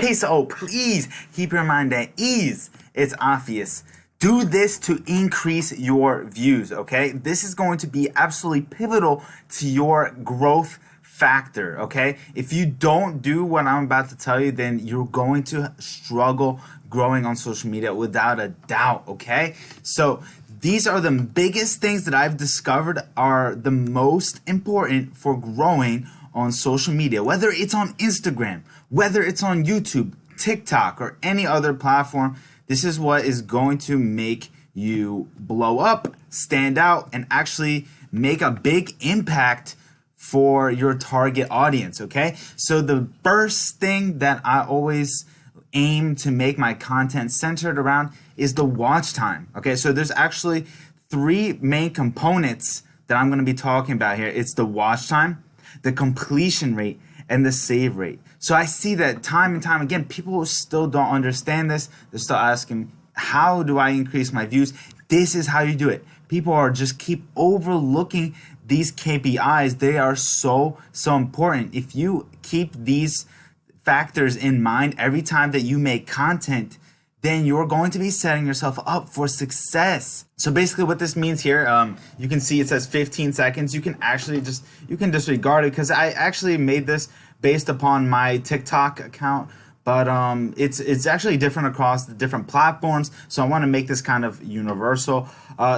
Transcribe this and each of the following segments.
Hey, so please keep your mind at ease. It's obvious. Do this to increase your views, okay? This is going to be absolutely pivotal to your growth factor, okay? If you don't do what I'm about to tell you, then you're going to struggle growing on social media without a doubt, okay? So these are the biggest things that I've discovered are the most important for growing on social media, whether it's on Instagram, whether it's on YouTube, TikTok, or any other platform. This is what is going to make you blow up, stand out, and actually make a big impact for your target audience, okay? So the first thing that I always aim to make my content centered around is the watch time, okay? So there's actually three main components that I'm gonna be talking about here. It's the watch time, the completion rate, and the save rate. So I see that time and time again, people still don't understand this. They're still asking, how do I increase my views? This is how you do it. People are just keep overlooking these KPIs. They are so important. If you keep these factors in mind every time that you make content, then you're going to be setting yourself up for success. So basically what this means here, you can see it says 15 seconds. You can actually you can disregard it because I actually made this based upon my TikTok account, but it's actually different across the different platforms. So I want to make this kind of universal.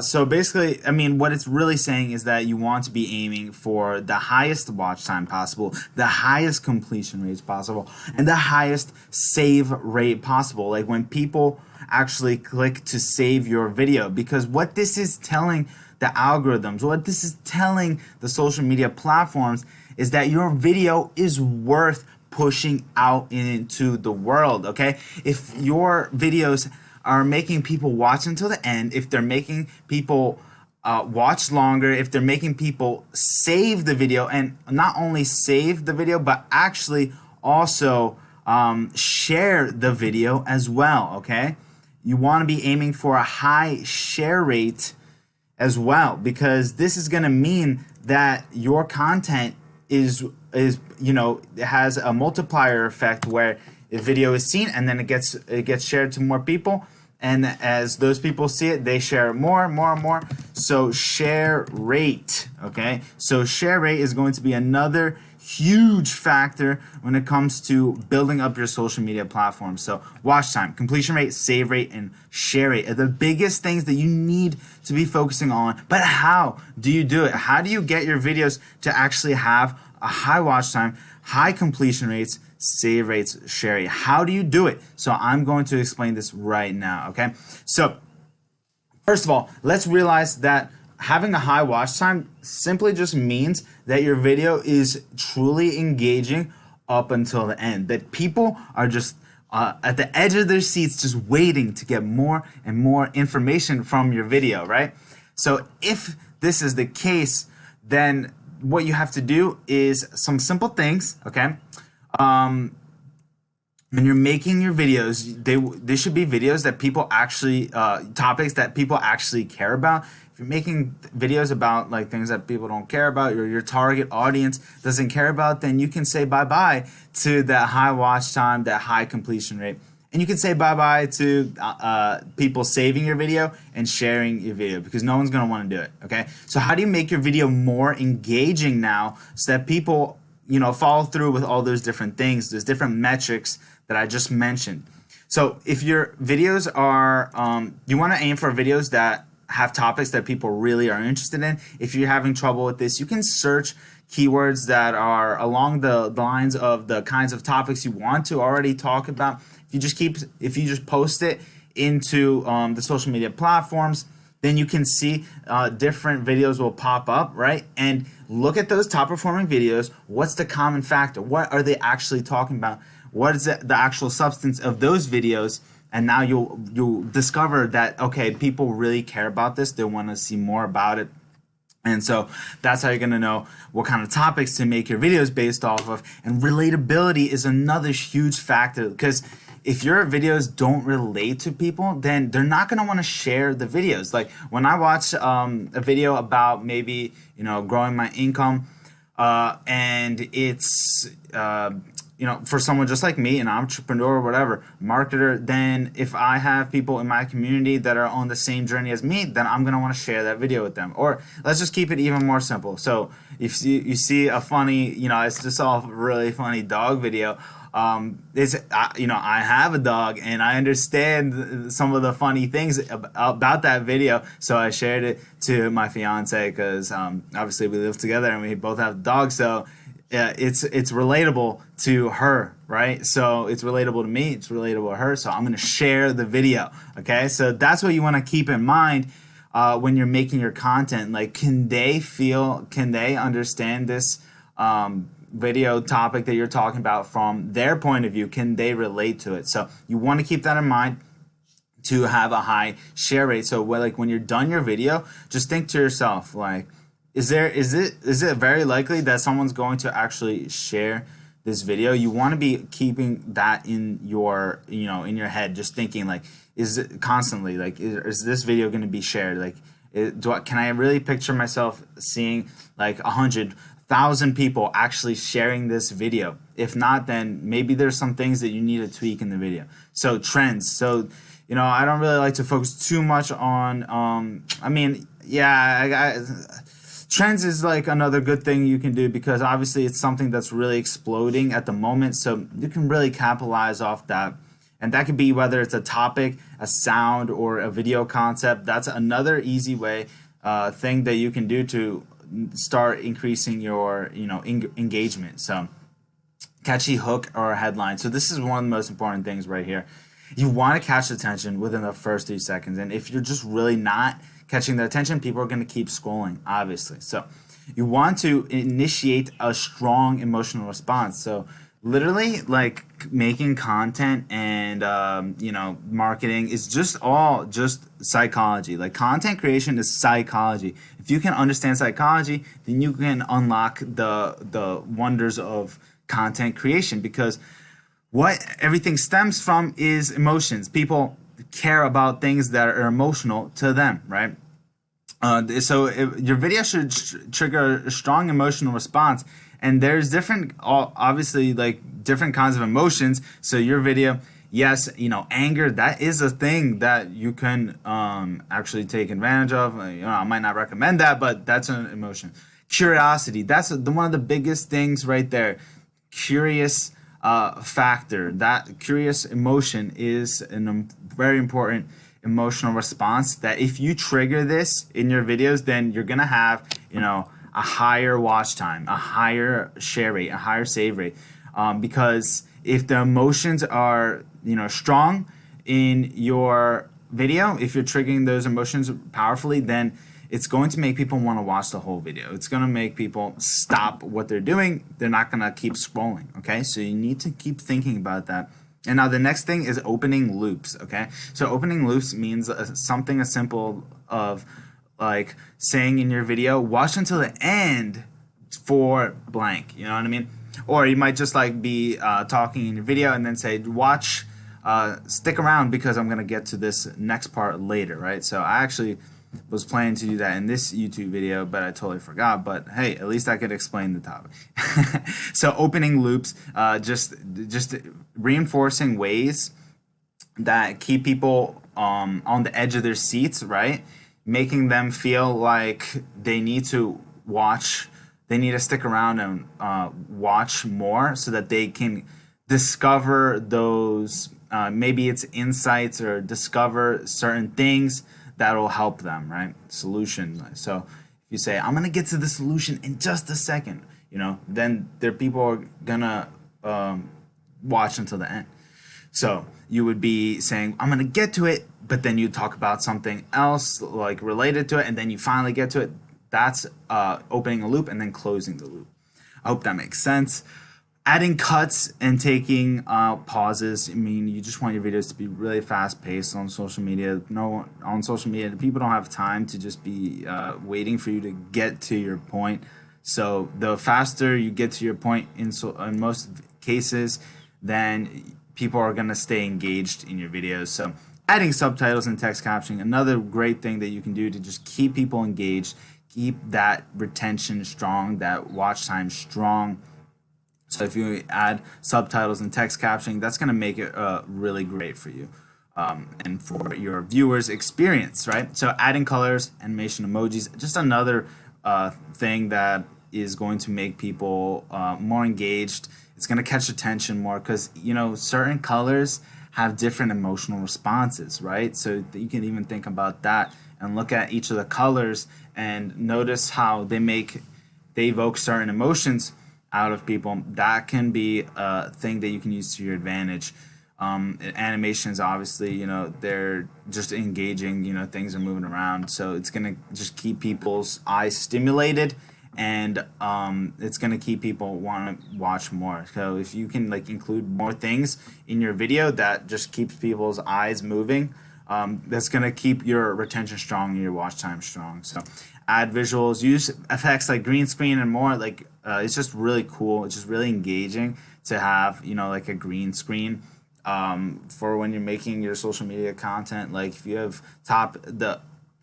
So basically, I mean, what it's really saying is that you want to be aiming for the highest watch time possible, the highest completion rates possible, and the highest save rate possible. Like when people actually click to save your video, because what this is telling the algorithms, what this is telling the social media platforms is that your video is worth pushing out into the world, okay? If your videos are making people watch until the end, if they're making people watch longer, if they're making people save the video, and not only save the video, but actually also share the video as well, okay? You want to be aiming for a high share rate as well, because this is going to mean that your content is you know, it has a multiplier effect where a video is seen and then it gets shared to more people, and as those people see it, they share it more and more. So share rate, okay? So share rate is going to be another huge factor when it comes to building up your social media platform. So watch time, completion rate, save rate, and share rate are the biggest things that you need to be focusing on. But how do you do it? How do you get your videos to actually have a high watch time, high completion rates, save rates, share rate? How do you do it? So I'm going to explain this right now, okay? So first of all, let's realize that having a high watch time simply just means that your video is truly engaging up until the end, that people are just at the edge of their seats just waiting to get more and more information from your video, right? So if this is the case, then what you have to do is some simple things, okay? When you're making your videos, they should be videos that people actually, topics that people actually care about. If you're making videos about like things that people don't care about, your target audience doesn't care about, then you can say bye-bye to that high watch time, that high completion rate. And you can say bye-bye to people saving your video and sharing your video, because no one's going to want to do it, okay? So how do you make your video more engaging now so that people, you know, follow through with all those different things, those different metrics that I just mentioned? So if your videos are, you want to aim for videos that have topics that people really are interested in. If you're having trouble with this, you can search keywords that are along the lines of the kinds of topics you want to already talk about. If you just post it into the social media platforms, then you can see different videos will pop up, right? And look at those top performing videos. What's the common factor? What are they actually talking about? What is the actual substance of those videos? And now you'll discover that, okay, people really care about this. They want to see more about it. And so that's how you're going to know what kind of topics to make your videos based off of. And relatability is another huge factor, because if your videos don't relate to people, then they're not going to want to share the videos. Like when I watch a video about maybe, you know, growing my income, and it's for someone just like me, an entrepreneur or whatever, marketer, then if I have people in my community that are on the same journey as me, then I'm going to want to share that video with them. Or let's just keep it even more simple. So if you see a funny, it's just a really funny dog video, I have a dog and I understand some of the funny things about that video, so I shared it to my fiance because obviously we live together and we both have dogs, so it's relatable to her, right? So it's relatable to me, it's relatable to her, so I'm going to share the video, okay? So that's what you want to keep in mind when you're making your content. Like, can they understand this video topic that you're talking about from their point of view? Can they relate to it? So you want to keep that in mind to have a high share rate. So when you're done your video, just think to yourself, like, is it very likely that someone's going to actually share this video? You want to be keeping that in your in your head, just thinking like, is it constantly like, is this video going to be shared? Like, can I really picture myself seeing like 100,000 people actually sharing this video? If not, then maybe there's some things that you need to tweak in the video. So trends. So I don't really like to focus too much on trends is like another good thing you can do, because obviously it's something that's really exploding at the moment, so you can really capitalize off that. And that could be whether it's a topic, a sound, or a video concept. That's another easy way thing that you can do to start increasing your engagement. So catchy hook or headline. So this is one of the most important things right here. You want to catch attention within the first 3 seconds, and if you're just really not catching their attention, people are going to keep scrolling, obviously. So you want to initiate a strong emotional response. So literally, like, making content and marketing is just psychology. Like, content creation is psychology. If you can understand psychology, then you can unlock the wonders of content creation, because what everything stems from is emotions. People care about things that are emotional to them, right? So your video should trigger a strong emotional response, and there's different kinds of emotions. So your video, yes, anger, that is a thing that you can actually take advantage of. I might not recommend that, but that's an emotion. Curiosity, that's one of the biggest things right there. Curious factor, that curious emotion is a very important emotional response, that if you trigger this in your videos, then you're gonna have a higher watch time, a higher share rate, a higher save rate, because if the emotions are strong in your video, if you're triggering those emotions powerfully, then it's going to make people want to watch the whole video. It's going to make people stop what they're doing. They're not going to keep scrolling, okay? So you need to keep thinking about that. And now the next thing is opening loops, okay? So opening loops means something as simple of like saying in your video, watch until the end for blank, you know what I mean? Or you might just like be talking in your video and then say, stick around because I'm going to get to this next part later, right? So I actually was planning to do that in this YouTube video, but I totally forgot. But hey, at least I could explain the topic. So opening loops, just reinforcing ways that keep people on the edge of their seats, right? Making them feel like they need to watch, they need to stick around and watch more, so that they can discover those, maybe it's insights, or discover certain things that will help them, right? Solution. So if you say, I'm going to get to the solution in just a second, then people are going to watch until the end. So you would be saying, I'm going to get to it, but then you talk about something else like related to it, and then you finally get to it. That's opening a loop and then closing the loop. I hope that makes sense. Adding cuts and taking pauses. I mean, you just want your videos to be really fast-paced on social media. On social media, people don't have time to just be waiting for you to get to your point. So the faster you get to your point in most cases, then people are going to stay engaged in your videos. So adding subtitles and text captioning, another great thing that you can do to just keep people engaged, keep that retention strong, that watch time strong. So if you add subtitles and text captioning, that's going to make it really great for you and for your viewers' experience, right? So adding colors, animation, emojis, just another thing that is going to make people more engaged. It's going to catch attention more because, you know, certain colors have different emotional responses, right? So you can even think about that and look at each of the colors and notice how they evoke certain emotions out of people. That can be a thing that you can use to your advantage. Animations, obviously, you know, they're just engaging, you know, things are moving around, so it's gonna just keep people's eyes stimulated, and it's gonna keep people want to watch more. So if you can like include more things in your video that just keeps people's eyes moving, that's gonna keep your retention strong and your watch time strong. So add visuals, use effects like green screen and more. Like it's just really cool. It's just really engaging to have, you know, like a green screen for when you're making your social media content. Like if you have the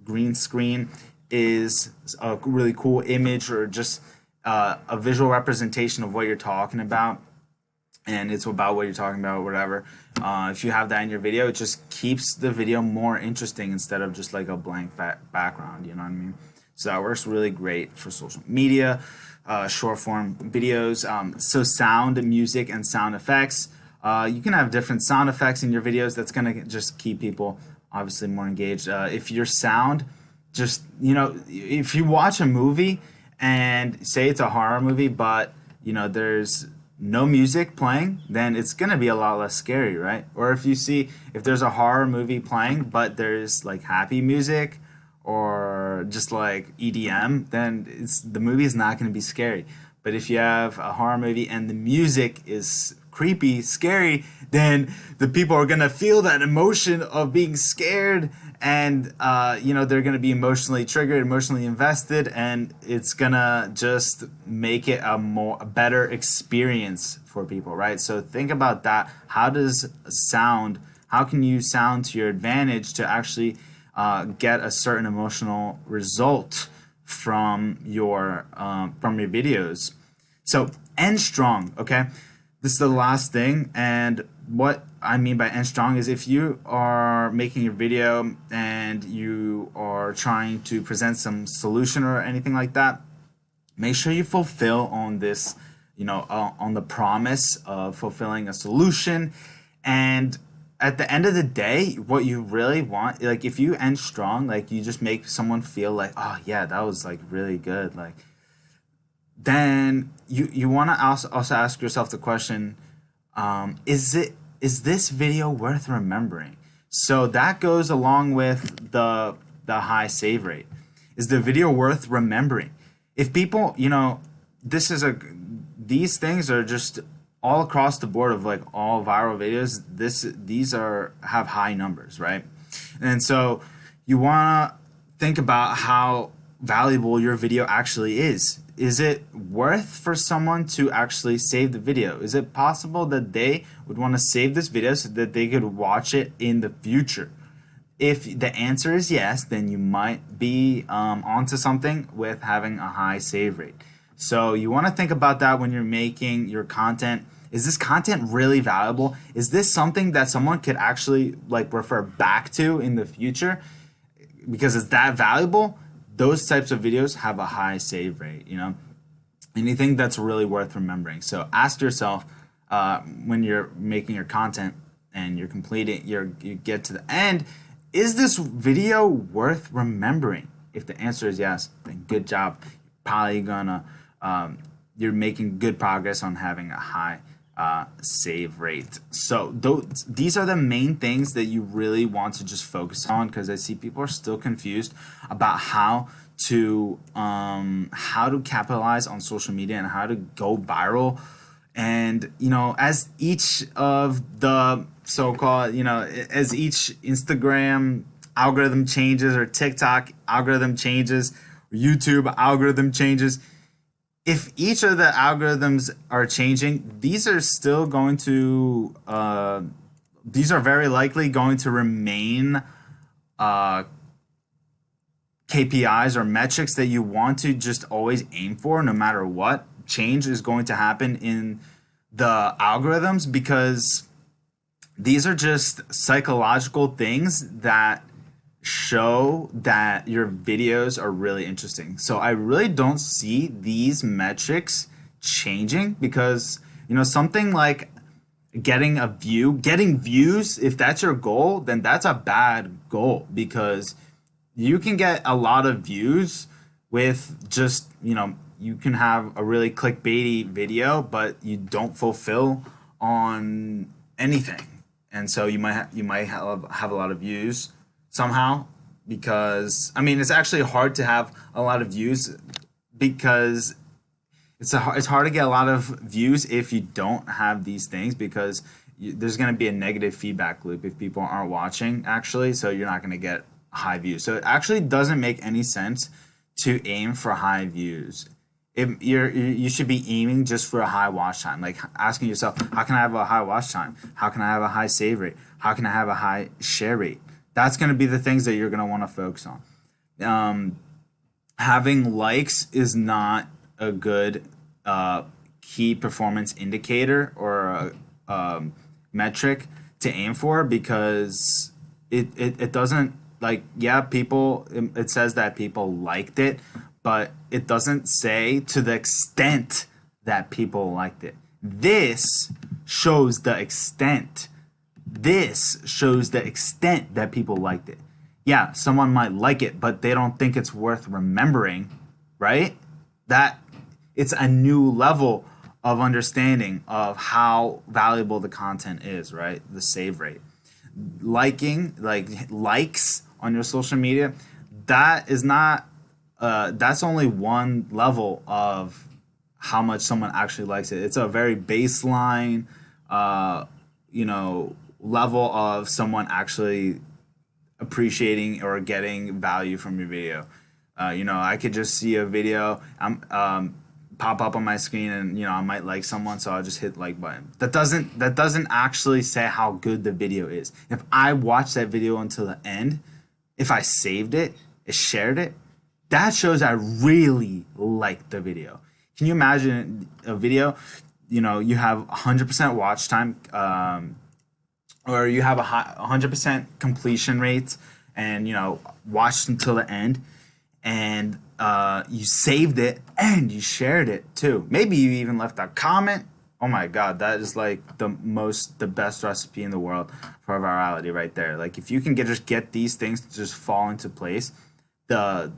green screen is a really cool image or just a visual representation of what you're talking about, and it's about what you're talking about or whatever. If you have that in your video, it just keeps the video more interesting instead of just like a blank background, you know what I mean? So that works really great for social media, short form videos. So sound, music, and sound effects. You can have different sound effects in your videos. That's gonna just keep people obviously more engaged. If your sound, just, you know, if you watch a movie and say it's a horror movie, but you know there's no music playing, then it's gonna be a lot less scary, right? Or if there's a horror movie playing but there's like happy music or just like EDM, then the movie is not going to be scary. But if you have a horror movie and the music is creepy, scary, then the people are going to feel that emotion of being scared, and you know, they're going to be emotionally triggered, emotionally invested, and it's going to just make it a better experience for people, right? So think about that. How can you sound to your advantage to actually get a certain emotional result from your videos? So end strong, okay? This is the last thing, and what I mean by end strong is if you are making your video and you are trying to present some solution or anything like that, make sure you fulfill on this, you know, on the promise of fulfilling a solution. And at the end of the day, what you really want, like if you end strong, like you just make someone feel like, oh yeah, that was like really good, like, then you want to also ask yourself the question, is this video worth remembering? So that goes along with the high save rate. Is the video worth remembering? If people, you know, these things are just all across the board of like all viral videos. These have high numbers, right? And so you want to think about how valuable your video actually is. Is it worth for someone to actually save the video? Is it possible that they would want to save this video so that they could watch it in the future? If the answer is yes, then you might be onto something with having a high save rate. So you want to think about that when you're making your content. Is this content really valuable? Is this something that someone could actually like refer back to in the future? Because it's that valuable, those types of videos have a high save rate, you know? Anything that's really worth remembering. So ask yourself when you're making your content and you're completing, you get to the end, is this video worth remembering? If the answer is yes, then good job. Probably gonna, you're making good progress on having a high save rate. So these are the main things that you really want to just focus on, because I see people are still confused about how to capitalize on social media and how to go viral. And you know, as each of the so-called, you know, as each Instagram algorithm changes, or TikTok algorithm changes, or YouTube algorithm changes, if each of the algorithms are changing, these are still going to, these are very likely going to remain KPIs or metrics that you want to just always aim for no matter what. Change is going to happen in the algorithms, because these are just psychological things that show that your videos are really interesting. So I really don't see these metrics changing, because something like getting views, if that's your goal, then that's a bad goal, because you can get a lot of views with just you can have a really clickbaity video, but you don't fulfill on anything, and so you might have a lot of views somehow, because it's actually hard to have a lot of views, because it's hard to get a lot of views if you don't have these things, because there's going to be a negative feedback loop if people aren't watching, actually, so you're not going to get high views. So it actually doesn't make any sense to aim for high views. You should be aiming just for a high watch time, like asking yourself, how can I have a high watch time? How can I have a high save rate? How can I have a high share rate? That's going to be the things that you're going to want to focus on. Having likes is not a good key performance indicator or a metric to aim for, because it doesn't, like, yeah, it says that people liked it, but it doesn't say to the extent that people liked it. This shows the extent. This shows the extent that people liked it. Yeah, someone might like it, but they don't think it's worth remembering, right? That it's a new level of understanding of how valuable the content is, right? The save rate. Liking, like likes on your social media, that is not, that's only one level of how much someone actually likes it. It's a very baseline, level of someone actually appreciating or getting value from your video. I could just see a video pop up on my screen, and I might like someone, so I'll just hit like button. That doesn't actually say how good the video is. If I watch that video until the end, if I saved it, shared it, that shows I really liked the video. Can you imagine a video, you have 100% watch time, or you have a 100% completion rate, and watched until the end, and you saved it and you shared it too. Maybe you even left a comment. Oh my God, that is like the best recipe in the world for virality right there. Like, if you can just get these things to just fall into place, the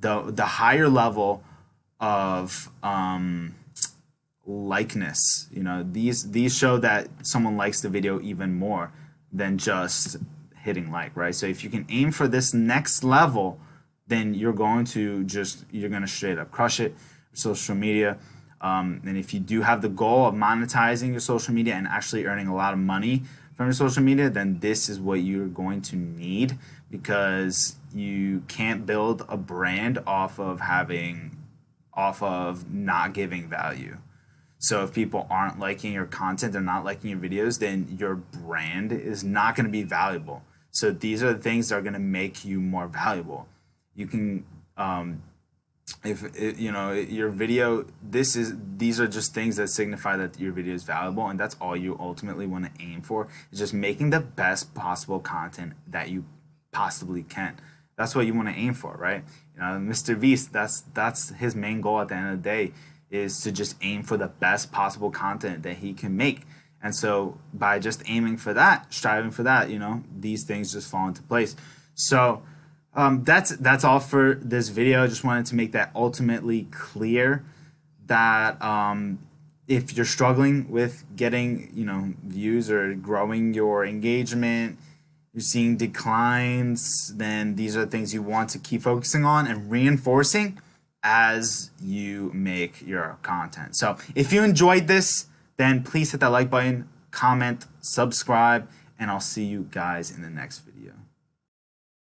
higher level of likeness, these show that someone likes the video even more than just hitting like, right? So if you can aim for this next level, then you're going to straight up crush it with social media. And if you do have the goal of monetizing your social media and actually earning a lot of money from your social media, then this is what you're going to need, because you can't build a brand off of not giving value. So if people aren't liking your content, they're not liking your videos, then your brand is not going to be valuable. So these are the things that are going to make you more valuable. You can, your video, these are just things that signify that your video is valuable, and that's all you ultimately want to aim for, is just making the best possible content that you possibly can. That's what you want to aim for, right? Mr. Beast, that's his main goal at the end of the day, is to just aim for the best possible content that he can make. And so by just aiming for that, striving for that, these things just fall into place. So that's all for this video. I just wanted to make that ultimately clear, that if you're struggling with getting views or growing your engagement, you're seeing declines, then these are things you want to keep focusing on and reinforcing as you make your content. So if you enjoyed this, then please hit that like button, comment, subscribe, and I'll see you guys in the next video.